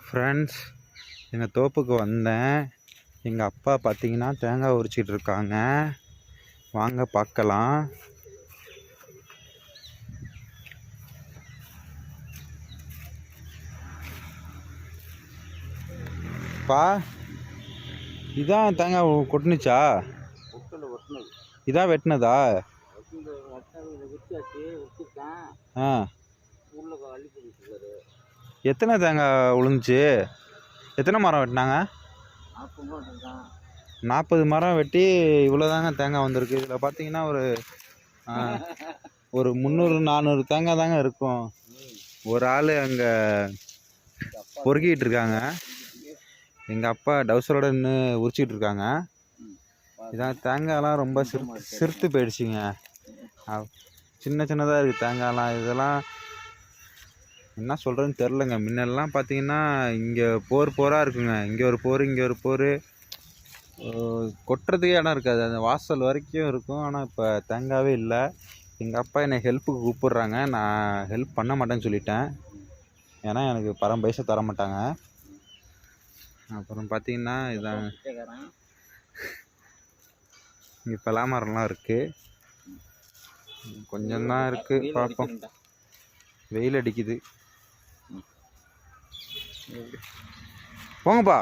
Friends, எங்கள் தோப்புக்கு வந்தேன். எங்கள் அப்பா பார்த்தீங்கன்னா தேங்காய் உரிச்சிட்டு இருக்காங்க. வாங்க பார்க்கலாம். பா, இதான் தேங்காய் கொட்டுனுச்சா? இதான் வெட்டினதா? ஆ, எத்தனை தேங்காய் விழுந்துச்சு? எத்தனை மரம் வெட்டினாங்க? 40 மரம் வெட்டி இவ்வளோதாங்க தேங்காய் வந்திருக்கு. இதில் பார்த்தீங்கன்னா ஒரு 300-400 தேங்காய் தாங்க இருக்கும். ஒரு ஆள் அங்கே பொறுக்கிட்டு இருக்காங்க. எங்கள் அப்பா டவுசரோட நின்று உரிச்சிக்கிட்டு இருக்காங்க. இதான் தேங்காயெல்லாம் ரொம்ப சிறுத்து போயிடுச்சுங்க. சின்ன சின்னதாக இருக்குது தேங்காயெல்லாம். இதெல்லாம் என்ன சொல்கிறதுன்னு தெரிலங்க. முன்னெல்லாம் பார்த்தீங்கன்னா இங்கே போராக இருக்குங்க. இங்கே ஒரு போர், இங்கே ஒரு போர், கொட்டுறதுக்கே இடம் இருக்காது. அந்த வாசல் வரைக்கும் இருக்கும். ஆனால் இப்போ தேங்காவே இல்லை. எங்கள் அப்பா என்னை ஹெல்ப்புக்கு கூப்பிட்றாங்க. நான் ஹெல்ப் பண்ண மாட்டேன்னு சொல்லிட்டேன். ஏன்னா எனக்கு பைசா தர மாட்டாங்க. அப்புறம் பார்த்தீங்கன்னா இதான் இங்கே பலாமரம்லாம் இருக்குது. கொஞ்சம்தான் இருக்குது, பார்ப்போம். வெயில் அடிக்குது. போங்கப்பா.